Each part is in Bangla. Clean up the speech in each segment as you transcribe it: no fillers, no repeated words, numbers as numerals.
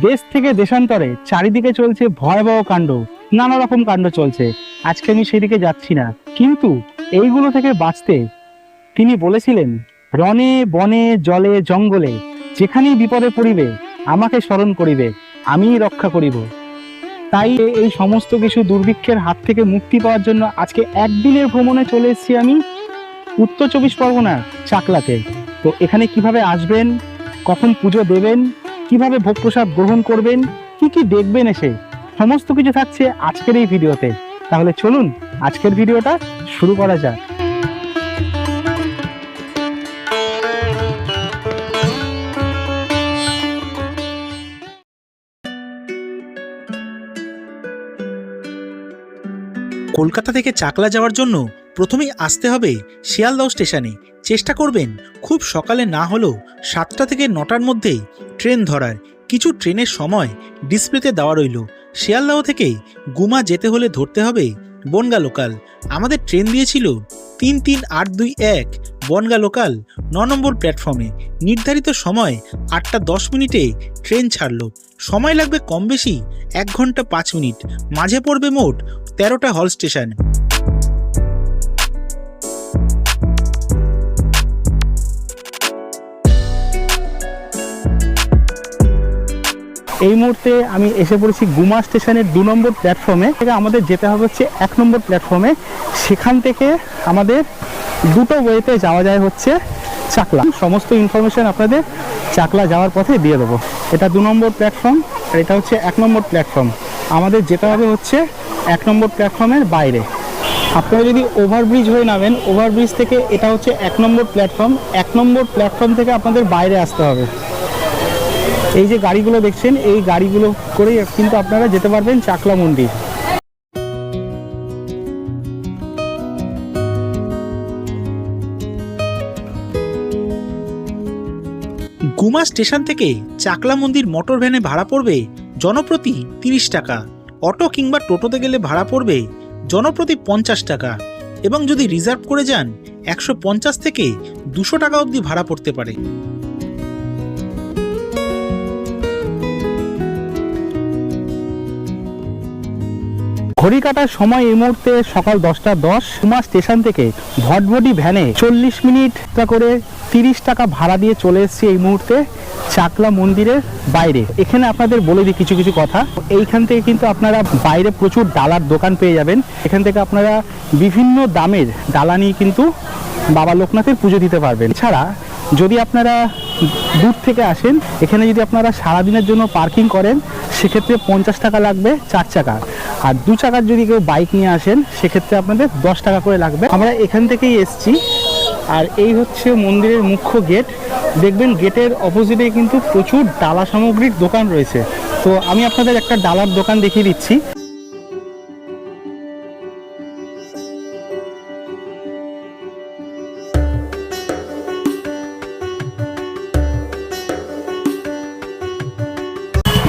দেশ থেকে দেশান্তরে চারিদিকে চলছে ভয়াবহ কাণ্ড, নানা রকম কাণ্ড চলছে। আজকে আমি সেদিকে যাচ্ছি না, কিন্তু এইগুলো থেকে বাঁচতে তিনি বলেছিলেন, রণে বনে জলে জঙ্গলে যেখানেই বিপদে পড়িবে আমাকে স্মরণ করিবে, আমিই রক্ষা করিব। তাই এই সমস্ত কিছু দুর্ভিক্ষের হাত থেকে মুক্তি পাওয়ার জন্য আজকে একদিনের ভ্রমণে চলে এসেছি আমি উত্তর 24 পরগনার চাকলাতে। তো এখানে কিভাবে আসবেন, কখন পুজো দেবেন, কিভাবে ভোগ প্রসাদ গ্রহণ করবেন, কি কি দেখবেন এসে, সমস্ত কিছু থাকছে আজকের এই ভিডিওতে। তাহলে চলুন আজকের ভিডিওটা শুরু করা যাক। কলকাতা থেকে চাকলা যাওয়ার জন্য প্রথমেই আসতে হবে শিয়ালদহ স্টেশনে। চেষ্টা করবেন খুব সকালে না হলেও 7টা থেকে 9টার মধ্যেই ট্রেন ধরার। কিছু ট্রেনের সময় ডিসপ্লেতে দেওয়া রইল। শিয়ালদহ থেকে গুমা যেতে হলে ধরতে হবে বনগাঁ লোকাল। আমাদের ট্রেন দিয়েছিল 33821 বনগাঁ লোকাল 9 নম্বর প্ল্যাটফর্মে। নির্ধারিত সময় 8টা 10 মিনিটে ট্রেন ছাড়ল। সময় লাগবে কম বেশি 1 ঘন্টা 5 মিনিট। মাঝে পড়বে মোট 13টা হল স্টেশন। এই মুহূর্তে আমি এসে পড়েছি গুমা স্টেশনের 2 নম্বর প্ল্যাটফর্মে। থেকে আমাদের যেতে হবে হচ্ছে 1 নম্বর প্ল্যাটফর্মে। সেখান থেকে আমাদের দুটো ওয়েতে যাওয়া যায় হচ্ছে চাকলা। সমস্ত ইনফরমেশন আপনাদের চাকলা যাওয়ার পথে দিয়ে দেবো। এটা 2 নম্বর প্ল্যাটফর্ম আর এটা হচ্ছে 1 নম্বর প্ল্যাটফর্ম। আমাদের যেতে হবে হচ্ছে 1 নম্বর প্ল্যাটফর্মের বাইরে। আপনারা যদি ওভারব্রিজ হয়ে নামেন, ওভারব্রিজ থেকে এটা হচ্ছে 1 নম্বর প্ল্যাটফর্ম। 1 নম্বর প্ল্যাটফর্ম থেকে আপনাদের বাইরে আসতে হবে। এই যে গাড়িগুলো দেখছেন, এই গাড়িগুলো করেই কিন্তু আপনারা যেতে পারবেন চাকলা মন্দির। গুমা স্টেশন থেকে চাকলা মন্দির মোটর ভ্যানে ভাড়া পড়বে জনপ্রতি 30 টাকা। অটো কিংবা টোটোতে গেলে ভাড়া পড়বে জনপ্রতি 50 টাকা, এবং যদি রিজার্ভ করে যান 150 থেকে 200 টাকা অবধি ভাড়া পড়তে পারে। ঘড়ি কাটার সময় এই মুহূর্তে সকাল 10টা 10। গুমা স্টেশন থেকে ভটভটি ভ্যানে 40 মিনিট করে 30 টাকা ভাড়া দিয়ে চলে এসেছি এই মুহূর্তে চাকলা মন্দিরের বাইরে। এখানে আপনাদের বলে দিই কিছু কিছু কথা। এইখান থেকে কিন্তু আপনারা বাইরে প্রচুর ডালার দোকান পেয়ে যাবেন। এখান থেকে আপনারা বিভিন্ন দামের ডালা নিয়ে কিন্তু বাবা লোকনাথের পুজো দিতে পারবেন। এছাড়া যদি আপনারা দূর থেকে আসেন, এখানে যদি আপনারা সারাদিনের জন্য পার্কিং করেন সেক্ষেত্রে 50 টাকা লাগবে 4 চাকা, আর 2 চাকার যদি কেউ বাইক নিয়ে আসেন সেক্ষেত্রে আপনাদের 10 টাকা করে লাগবে। আমরা এখান থেকেই এসছি, আর এই হচ্ছে মন্দিরের মুখ্য গেট। দেখবেন গেটের অপোজিটে কিন্তু প্রচুর ডালা সামগ্রীর দোকান রয়েছে। তো আমি আপনাদের একটা ডালার দোকান দেখিয়ে দিচ্ছি।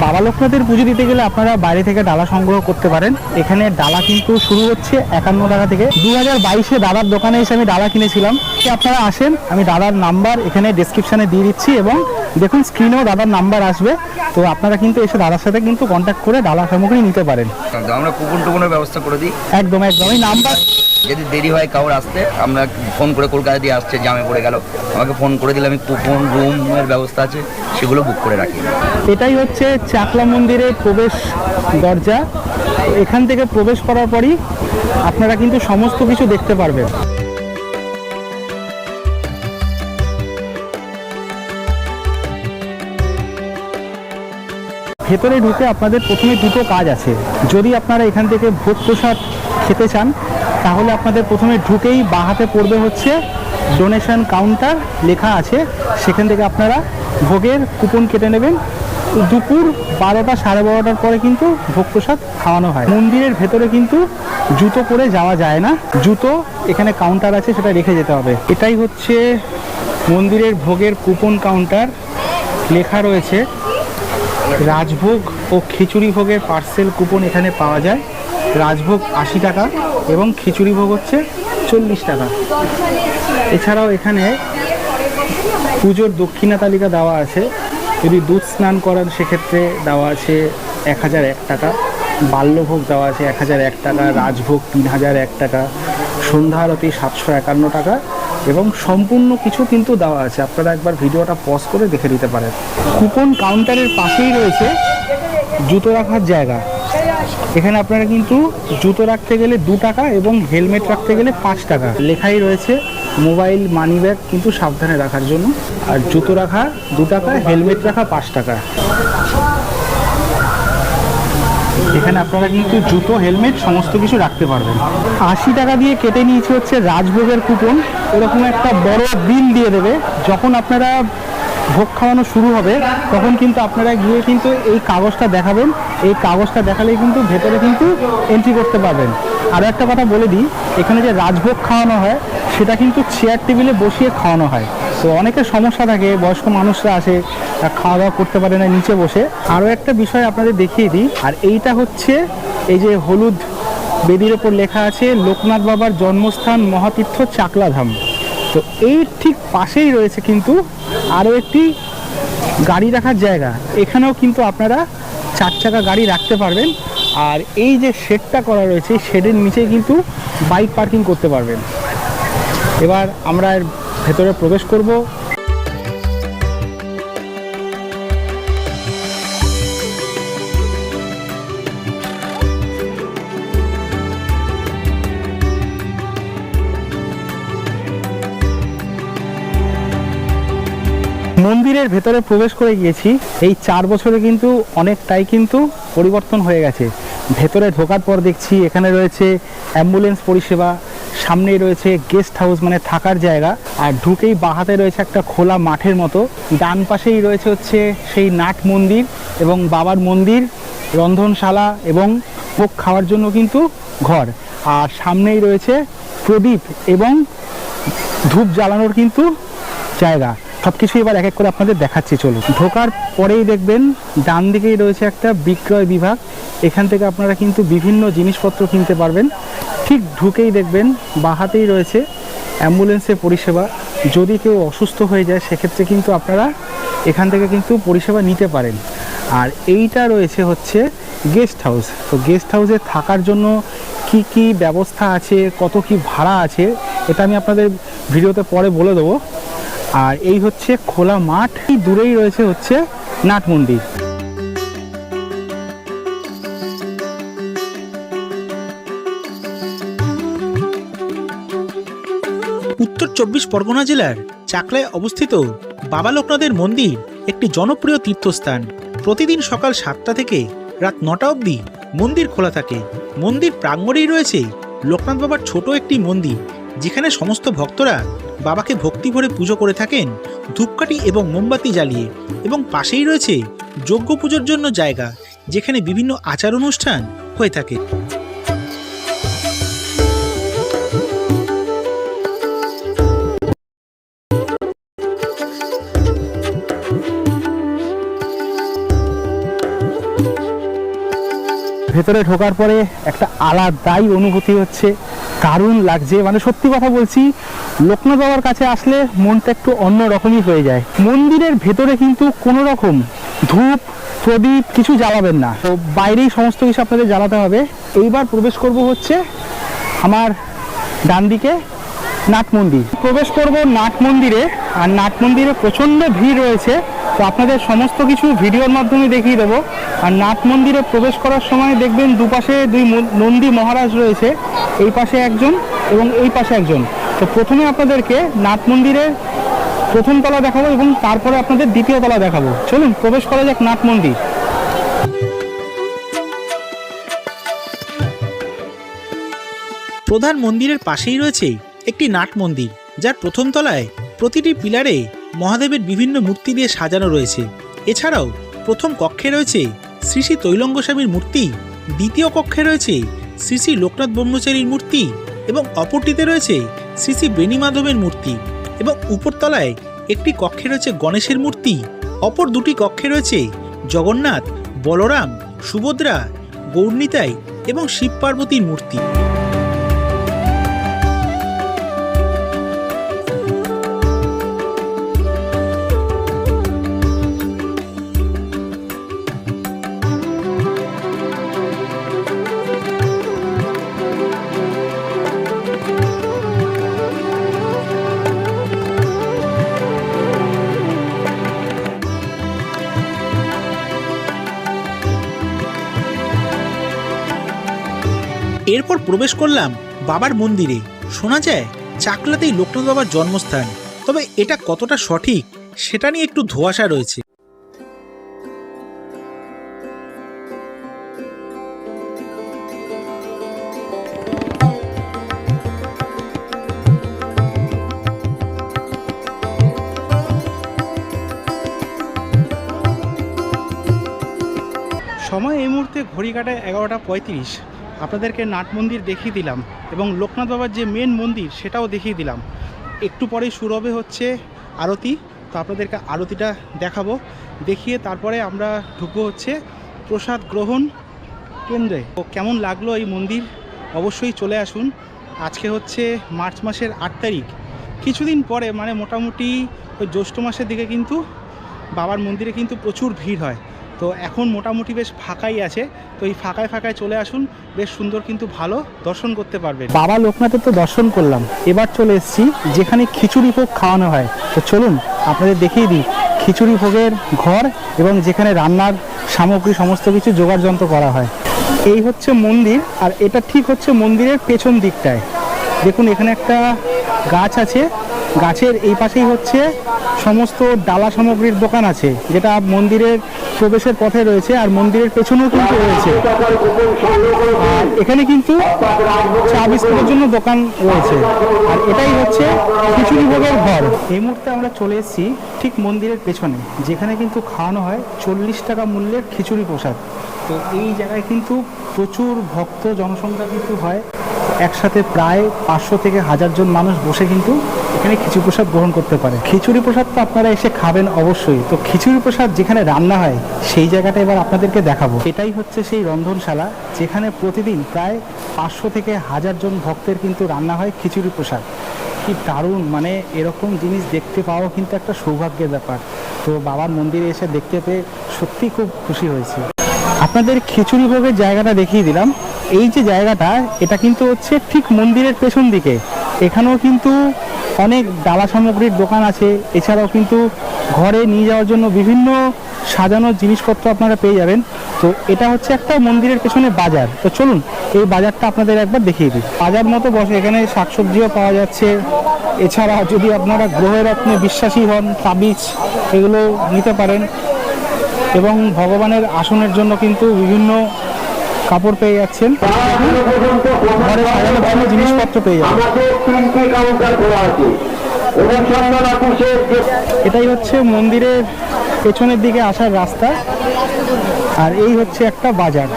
বাবা লোকনাথের পুজো দিতে গেলে আপনারা বাইরে থেকে ডালা সংগ্রহ করতে পারেন। এখানে ডালা কিন্তু শুরু হচ্ছে 51 টাকা থেকে। 2022-এ দাদার দোকানে এসে আমি ডালা কিনেছিলাম। আপনারা আসেন, আমি দাদার নাম্বার এখানে ডেসক্রিপশনে দিয়ে দিচ্ছি, এবং দেখুন স্ক্রিনেও দাদার নাম্বার আসবে। তো আপনারা কিন্তু এসে দাদার সাথে কিন্তু কন্ট্যাক্ট করে ডালা সামগ্রী নিতে পারেন। আমরা কুপন টুপনের ব্যবস্থা করে দিই। একদম একদম। এই নাম্বার যদি দেরি হয় কাউর আসতে, আমরা ফোন করে, কলকাতা দিয়ে আসছে জামে পড়ে গেল, আমাকে ফোন করে দিলে আমি কুপন রুমের ব্যবস্থা আছে সেগুলো বুক করে রাখি। এটাই হচ্ছে চাকলা মন্দিরের প্রবেশ দরজা। এখান থেকে প্রবেশ করার পরই আপনারা কিন্তু সমস্ত কিছু দেখতে পারবেন। ভেতরে ঢুকে আপনাদের প্রথমে দুটো কাজ আছে। যদি আপনারা এখান থেকে ভোগ প্রসাদ খেতে চান তাহলে আপনাদের প্রথমে ঢুকেই বাঁ হাতে পড়বে হচ্ছে ডোনেশন কাউন্টার লেখা আছে। সেখান থেকে আপনারা ভোগের কুপন কেটে নেবেন। দুপুর 12টা 12:30টার পরে কিন্তু ভোগ প্রসাদ খাওয়ানো হয়। মন্দিরের ভেতরে কিন্তু জুতো পরে যাওয়া যায় না, জুতো এখানে কাউন্টার আছে সেটা রেখে যেতে হবে। এটাই হচ্ছে মন্দিরের ভোগের কুপন কাউন্টার। লেখা রয়েছে রাজভোগ ও খিচুড়ি ভোগের পার্সেল কুপন এখানে পাওয়া যায়। রাজভোগ 80 টাকা এবং খিচুড়ি ভোগ হচ্ছে 40 টাকা। এছাড়াও এখানে পুজোর দক্ষিণা তালিকা দেওয়া আছে যদি দুধ স্নান করান সেক্ষেত্রে দেওয়া আছে 1001 টাকা, বাল্যভোগ দেওয়া আছে 1001 টাকা, রাজভোগ 3001 টাকা, সন্ধ্যা আরতি 751 টাকা এবং সম্পূর্ণ কিছু কিন্তু দেওয়া আছে। আপনারা একবার ভিডিওটা পজ করে দেখে নিতে পারেন। কুপন কাউন্টারের পাশেই রয়েছে জুতো রাখার জায়গা। এখানে আপনারা কিন্তু জুতো রাখতে গেলে 2 টাকা এবং হেলমেট রাখতে গেলে 5 টাকা। লেখাই রয়েছে মোবাইল মানি ব্যাগ কিন্তু সাবধানে রাখার জন্য। আর জুতো রাখা 2 টাকা, হেলমেট রাখা 5 টাকা। এখানে আপনারা কিন্তু জুতো, হেলমেট সমস্ত কিছু রাখতে পারবেন। 80 টাকা দিয়ে কেটে নিয়েছে হচ্ছে রাজভোগের কুপন। এরকম একটা বড় বিল দিয়ে দেবে। যখন আপনারা ভোগ খাওয়ানো শুরু হবে তখন কিন্তু আপনারা গিয়ে কিন্তু এই কাগজটা দেখাবেন। এই কাগজটা দেখালেই কিন্তু ভেতরে কিন্তু এন্ট্রি করতে পারবেন। আরও একটা কথা বলে দিই, এখানে যে রাজভোগ খাওয়ানো হয় সেটা কিন্তু চেয়ার টেবিলে বসিয়ে খাওয়ানো হয়। তো অনেকের সমস্যা থাকে, বয়স্ক মানুষরা আসে খাওয়া দাওয়া করতে পারে না নিচে বসে। আরও একটা বিষয় আপনাদের দেখিয়ে দিই, আর এইটা হচ্ছে এই যে হলুদ বেদির ওপর লেখা আছে লোকনাথ বাবার জন্মস্থান মহাতীর্থ চাকলাধাম। তো এই ঠিক পাশেই রয়েছে কিন্তু আরও একটি গাড়ি রাখার জায়গা। এখানেও কিন্তু আপনারা 4 চাকা গাড়ি রাখতে পারবেন। আর এই যে শেডটা করা রয়েছে, শেডের নিচে কিন্তু বাইক পার্কিং করতে পারবেন। এবার আমরা এর ভেতরে প্রবেশ করব। মন্দিরের ভেতরে প্রবেশ করে গিয়েছি। এই 4 বছরে কিন্তু অনেকটাই কিন্তু পরিবর্তন হয়ে গেছে। ভেতরে ঢোকার পর দেখছি এখানে রয়েছে অ্যাম্বুলেন্স পরিষেবা, সামনেই রয়েছে গেস্ট হাউস মানে থাকার জায়গা, আর ঢুকেই বাঁহাতে রয়েছে একটা খোলা মাঠের মতো। ডান পাশেই রয়েছে হচ্ছে সেই নাট মন্দির এবং বাবার মন্দির, রন্ধনশালা এবং ভোগ খাওয়ার জন্য কিন্তু ঘর। আর সামনেই রয়েছে প্রদীপ এবং ধূপ জ্বালানোর কিন্তু জায়গা। সব কিছু এবার এক এক করে আপনাদের দেখাচ্ছি, চলুন। ঢোকার পরেই দেখবেন ডান দিকেই রয়েছে একটা বিক্রয় বিভাগ। এখান থেকে আপনারা কিন্তু বিভিন্ন জিনিসপত্র কিনতে পারবেন। ঠিক ঢুকেই দেখবেন বাঁহাতেই রয়েছে অ্যাম্বুলেন্সের পরিষেবা। যদি কেউ অসুস্থ হয়ে যায় সেক্ষেত্রে কিন্তু আপনারা এখান থেকে কিন্তু পরিষেবা নিতে পারেন। আর এইটা রয়েছে হচ্ছে গেস্ট হাউস। তো গেস্ট হাউসে থাকার জন্য কি কি ব্যবস্থা আছে, কত কি ভাড়া আছে, এটা আমি আপনাদের ভিডিওতে পরে বলে দেবো। আর এই হচ্ছে খোলা মাঠ, দূরেই রয়েছে হচ্ছে নাট মন্দির। উত্তর 24 পরগনা জেলার চাকলায় অবস্থিত বাবা লোকনাথের মন্দির একটি জনপ্রিয় তীর্থস্থান। প্রতিদিন সকাল 7টা থেকে রাত 9টা অবধি মন্দির খোলা থাকে। মন্দির প্রাঙ্গণেই রয়েছে লোকনাথ বাবার ছোট একটি মন্দির, যেখানে সমস্ত ভক্তরা বাবাকে ভক্তি ভরে পুজো করে থাকেন ধূপকাঠি এবং মোমবাতি জ্বালিয়ে। এবং পাশেই রয়েছে যজ্ঞ পুজোর জন্য জায়গা, যেখানে বিভিন্ন আচার অনুষ্ঠান হয়ে থাকে। ভেতরে ঢোকার পরে একটা আলাদাই অনুভূতি হচ্ছে, দারুণ লাগছে। মানে সত্যি কথা বলছি, লোকনাথ বাবার কাছে আসলে মনটা একটু অন্য রকমই হয়ে যায়। মন্দিরের ভেতরে কিন্তু কোনো রকম ধূপ প্রদীপ কিছু জ্বালাবেন না, তো বাইরেই সমস্ত কিছু আপনাদের জ্বালাতে হবে। এইবার প্রবেশ করব হচ্ছে আমার ডান দিকে নাট মন্দির। প্রবেশ করব নাট মন্দিরে। আর নাট মন্দিরে প্রচণ্ড ভিড় রয়েছে, তো আপনাদের সমস্ত কিছু ভিডিওর মাধ্যমে দেখিয়ে দেবো। আর নাট মন্দিরে প্রবেশ করার সময় দেখবেন দুপাশে 2 নন্দী মহারাজ রয়েছে, এই পাশে একজন এবং এই পাশে একজন। তো প্রথমে আপনাদেরকে নাট মন্দিরের প্রথম তলা দেখাবো এবং তারপরে আপনাদের দ্বিতীয় তলা দেখাবো। চলুন প্রবেশ করা যাক নাট মন্দির। প্রধান মন্দিরের পাশেই রয়েছে একটি নাট মন্দির, যার প্রথম তলায় প্রতিটি পিলারে মহাদেবের বিভিন্ন মূর্তি দিয়ে সাজানো রয়েছে। এছাড়াও প্রথম কক্ষে রয়েছে শ্রী শ্রী তৈলঙ্গ স্বামীর মূর্তি, দ্বিতীয় কক্ষে রয়েছে শ্রী শ্রী লোকনাথ ব্রহ্মচারীর মূর্তি এবং অপরটিতে রয়েছে শ্রী শ্রী বেণী মাধবের মূর্তি। এবং উপরতলায় একটি কক্ষে রয়েছে গণেশের মূর্তি। অপর দুটি কক্ষে রয়েছে জগন্নাথ, বলরাম, সুভদ্রা, গৌরনিতাই এবং শিব পার্বতীর মূর্তি। এরপর প্রবেশ করলাম বাবার মন্দিরে। শোনা যায় চাকলাতেই লোকনাথ বাবার জন্মস্থান, তবে এটা কতটা সঠিক সেটা নিয়ে একটু ধোঁয়াশা রয়েছে। সময় এই মুহূর্তে ঘড়ি কাটায় 11:35। আপনাদেরকে নাট মন্দির দেখিয়ে দিলাম এবং লোকনাথ বাবার যে মেন মন্দির সেটাও দেখিয়ে দিলাম। একটু পরেই শুরু হবে হচ্ছে আরতি, তো আপনাদেরকে আরতিটা দেখাবো, দেখিয়ে তারপরে আমরা ঢুকবো হচ্ছে প্রসাদ গ্রহণ কেন্দ্রে। তো কেমন লাগলো এই মন্দির অবশ্যই চলে আসুন। আজকে হচ্ছে মার্চ মাসের 8 তারিখ। কিছুদিন পরে মানে মোটামুটি ওই জ্যৈষ্ঠ মাসের দিকে কিন্তু বাবার মন্দিরে কিন্তু প্রচুর ভিড় হয়। তো এখন মোটামুটি বেশ ফাঁকাই আছে, তো এই ফাঁকায় ফাঁকায় চলে আসুন, বেশ সুন্দর কিন্তু ভালো দর্শন করতে পারবেন। বাবা লোকনাথের তো দর্শন করলাম, এবার চলে এসেছি যেখানে খিচুড়ি ভোগ খাওয়ানো হয়। তো চলুন আপনাদের দেখিয়ে দিই খিচুড়ি ভোগের ঘর এবং যেখানে রান্নার সামগ্রী সমস্ত কিছু জোগাড় যন্ত্র করা হয়। এই হচ্ছে মন্দির, আর এটা ঠিক হচ্ছে মন্দিরের পেছন দিকটায়। দেখুন এখানে একটা গাছ আছে, গাছের এই পাশেই হচ্ছে সমস্ত ডালা সামগ্রীর দোকান আছে, যেটা মন্দিরের প্রবেশের পথে রয়েছে, আর মন্দিরের পেছনেও কিন্তু রয়েছে। আর এখানে কিন্তু চা বিস্কুটের জন্য দোকান রয়েছে, আর এটাই হচ্ছে খিচুড়ি ভোগের ঘর। এই মুহূর্তে আমরা চলে এসেছি ঠিক মন্দিরের পেছনে, যেখানে কিন্তু খাওয়ানো হয় 40 টাকা মূল্যের খিচুড়ি প্রসাদ। তো এই জায়গায় কিন্তু প্রচুর ভক্ত জনসংখ্যা কিন্তু হয়, একসাথে প্রায় 500 থেকে 1000 জন মানুষ বসে কিন্তু এখানে খিচুড়ি প্রসাদ গ্রহণ করতে পারে। খিচুড়ি প্রসাদ তো আপনারা এসে খাবেন অবশ্যই। তো খিচুড়ি প্রসাদ যেখানে রান্না হয় সেই জায়গাটা এবার আপনাদেরকে দেখাবো। এটাই হচ্ছে সেই রন্ধনশালা, যেখানে প্রতিদিন প্রায় 500 থেকে 1000 জন ভক্তের কিন্তু রান্না হয় খিচুড়ি প্রসাদ। কি দারুণ, মানে এরকম জিনিস দেখতে পাওয়া কিন্তু একটা সৌভাগ্যের ব্যাপার। তো বাবার মন্দিরে এসে দেখতে পেয়ে সত্যি খুব খুশি হয়েছি। আপনাদের খিচুড়ি ভোগের জায়গাটা দেখিয়ে দিলাম। এই যে জায়গাটা, এটা কিন্তু হচ্ছে ঠিক মন্দিরের পেছন দিকে। এখানেও কিন্তু অনেক ডালা সামগ্রীর দোকান আছে, এছাড়াও কিন্তু ঘরে নিয়ে যাওয়ার জন্য বিভিন্ন সাজানোর জিনিসপত্র আপনারা পেয়ে যাবেন। তো এটা হচ্ছে একটা মন্দিরের পেছনে বাজার। তো চলুন এই বাজারটা আপনাদের একবার দেখিয়ে দিই। বাজার মতো বসে, এখানে শাকসবজিও পাওয়া যাচ্ছে। এছাড়া যদি আপনারা গ্রহরত্নে বিশ্বাসী হন, তাবিজ এগুলো নিতে পারেন, এবং ভগবানের আসনের জন্য কিন্তু বিভিন্ন কাপড় পেয়ে যাচ্ছেন, ঘরে সাজানোর জন্য জিনিসপত্র পেয়ে যাবেন। এটাই হচ্ছে মন্দিরের পেছনের দিকে আসার রাস্তা, আর এই হচ্ছে একটা বাজার,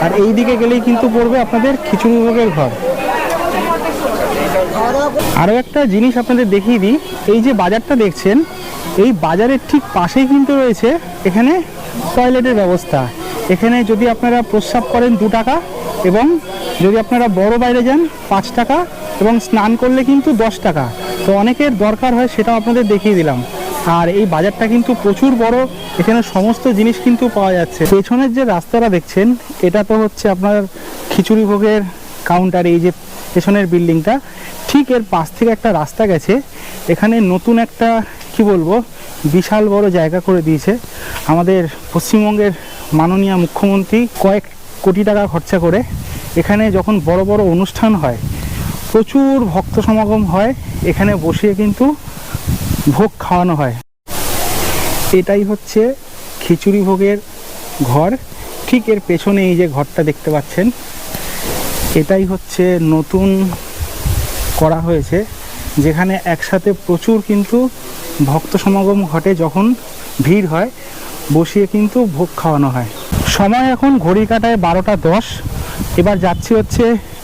আর এই দিকে গেলেই কিন্তু পড়বে আপনাদের খিচুড়ি ভোগের ঘর। আরও একটা জিনিস আপনাদের দেখিয়ে দিই, এই যে বাজারটা দেখছেন, এই বাজারের ঠিক পাশেই কিন্তু রয়েছে এখানে টয়লেটের ব্যবস্থা। এখানে যদি আপনারা প্রস্রাব করেন 2 টাকা, এবং যদি আপনারা বড় বাইরে যান 5 টাকা, এবং স্নান করলে কিন্তু 10 টাকা। তো অনেকের দরকার হয়, সেটাও আপনাদের দেখিয়ে দিলাম। আর এই বাজারটা কিন্তু প্রচুর বড়, এখানে সমস্ত জিনিস কিন্তু পাওয়া যাচ্ছে। পেছনের যে রাস্তাটা দেখছেন, এটা তো হচ্ছে আপনার খিচুড়ি ভোগের কাউন্টার। এই যে পেছনের বিল্ডিংটা, ঠিক এর পাশ থেকে একটা রাস্তা গেছে। এখানে নতুন একটা কি বলবো বিশাল বড় জায়গা করে দিয়েছে আমাদের পশ্চিমবঙ্গের মাননীয় মুখ্যমন্ত্রী, কয়েক কোটি টাকা খরচা করে। এখানে যখন বড় বড় অনুষ্ঠান হয়, প্রচুর ভক্ত সমাগম হয়, এখানে বসিয়ে কিন্তু ভোগ খাওয়ানো হয়। এটাই হচ্ছে খিচুড়ি ভোগের ঘর। ঠিক এর পেছনে এই যে ঘরটা দেখতে পাচ্ছেন, এটাই হচ্ছে নতুন করা হয়েছে, যেখানে একসাথে প্রচুর কিন্তু ভক্ত সমাগম ঘটে, যখন ভিড় হয় বসিয়ে কিন্তু ভোগ খাওয়ানো হয়। সময় এখন ঘড়ি কাটায় 12:10। এবার যাচ্ছি হচ্ছে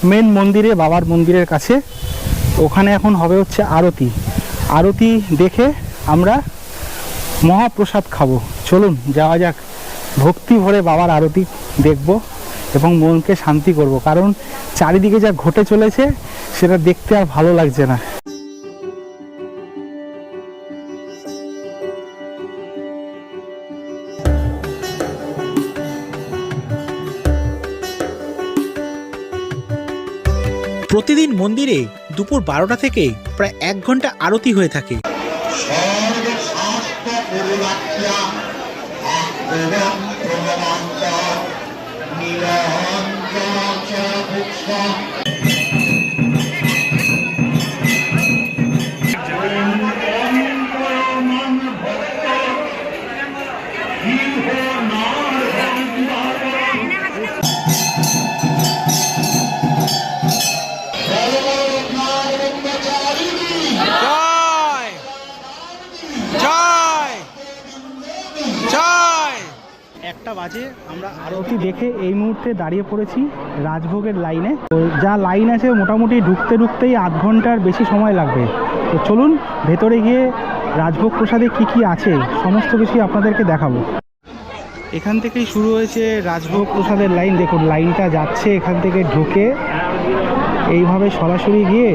মেন মন্দিরে, বাবার মন্দিরের কাছে। ওখানে এখন হবে হচ্ছে আরতি। আরতি দেখে আমরা মহাপ্রসাদ খাবো। চলুন যাওয়া যাক, ভক্তি ভরে বাবার আরতি দেখব এবং মনকে শান্তি করব, কারণ চারিদিকে যা ঘটে চলেছে সেটা দেখতে আর ভালো লাগছে না। প্রতিদিন মন্দিরে দুপুর 12টা থেকে প্রায় 1 ঘন্টা আরতি হয়ে থাকে। নীলঞ্জন একটা বাজে আমরা আরতি দেখে এই মুহূর্তে দাঁড়িয়ে পড়েছি রাজভোগের লাইনে। তো যা লাইন আছে মোটামুটি ঢুকতেই আধ ঘন্টার বেশি সময় লাগবে। তো চলুন ভেতরে গিয়ে রাজভোগ প্রসাদে কি কি আছে সমস্ত কিছু আপনাদেরকে দেখাবো। এখান থেকেই শুরু হয়েছে রাজভোগ প্রসাদের লাইন। দেখুন লাইনটা যাচ্ছে এখান থেকে ঢুকে এইভাবে সরাসরি গিয়ে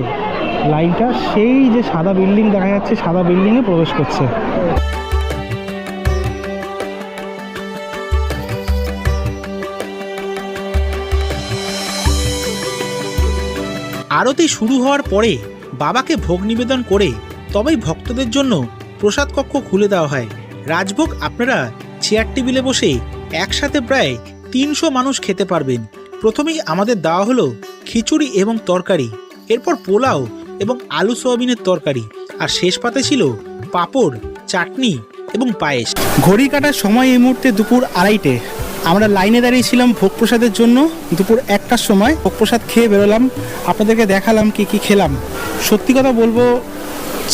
লাইনটা সেই যে সাদা বিল্ডিং দেখা যাচ্ছে সাদা বিল্ডিংয়ে প্রবেশ করছে। আরতি শুরু হওয়ার পরে বাবাকে ভোগ নিবেদন করে তবেই ভক্তদের জন্য প্রসাদ কক্ষ খুলে দেওয়া হয়। রাজভোগ আপনারা চেয়ার টেবিলে বসে একসাথে প্রায় 300 মানুষ খেতে পারবেন। প্রথমেই আমাদের দেওয়া হলো খিচুড়ি এবং তরকারি, এরপর পোলাও এবং আলু সোয়াবিনের তরকারি, আর শেষ পাতে ছিল পাঁপড়, চাটনি এবং পায়েস। ঘড়ি কাটার সময় এই মুহূর্তে দুপুর 2:30। আমরা লাইনে দাঁড়িয়েছিলাম ভোগ প্রসাদের জন্য। দুপুর 1টার সময় ভোগ প্রসাদ খেয়ে বেরোলাম, আপনাদেরকে দেখালাম কি কি খেলাম। সত্যি কথা বলবো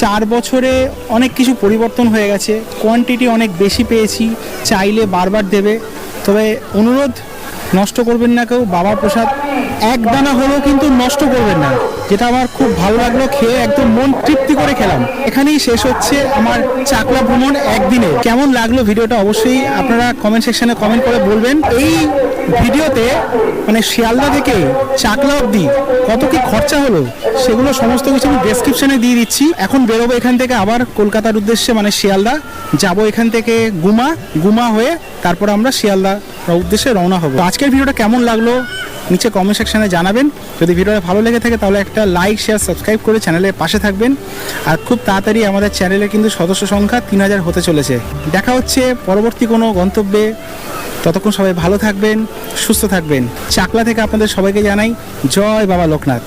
4 বছরে অনেক কিছু পরিবর্তন হয়ে গেছে, কোয়ান্টিটি অনেক বেশি পেয়েছি, চাইলে বারবার দেবে। তবে অনুরোধ, নষ্ট করবেন না কেউ বাবার প্রসাদ, এক দানা হলেও কিন্তু নষ্ট করবেন না। যেটা আমার খুব ভালো লাগলো, খেয়ে একদম মন তৃপ্তি করে খেলাম। এখানেই শেষ হচ্ছে আমার চাকলা ভ্রমণ একদিনে। কেমন লাগলো ভিডিওটা অবশ্যই আপনারা কমেন্ট সেকশনে কমেন্ট করে বলবেন। এই ভিডিওতে মানে শিয়ালদা থেকে চাকলা অবধি কত কি খরচা হলো সেগুলো সমস্ত কিছু আমি ডেসক্রিপশনে দিয়ে দিচ্ছি। এখন বেরোবো এখান থেকে আবার কলকাতার উদ্দেশ্যে, মানে শিয়ালদা যাব। এখান থেকে গুমা হয়ে তারপর আমরা শিয়ালদা উদ্দেশ্যে রওনা হবো। আজকের ভিডিওটা কেমন লাগলো নিচে কমেন্ট সেকশনে জানাবেন। যদি ভিডিওটা ভালো লেগে থাকে তাহলে একটা লাইক, শেয়ার, সাবস্ক্রাইব করে চ্যানেলের পাশে থাকবেন। আর খুব তাড়াতাড়ি আমাদের চ্যানেলে কিন্তু সদস্য সংখ্যা 3000 হতে চলেছে। দেখা হচ্ছে পরবর্তী কোনো গন্তব্যে। ততক্ষণ সবাই ভালো থাকবেন, সুস্থ থাকবেন। চাকলা থেকে আপনাদের সবাইকে জানাই জয় বাবা লোকনাথ।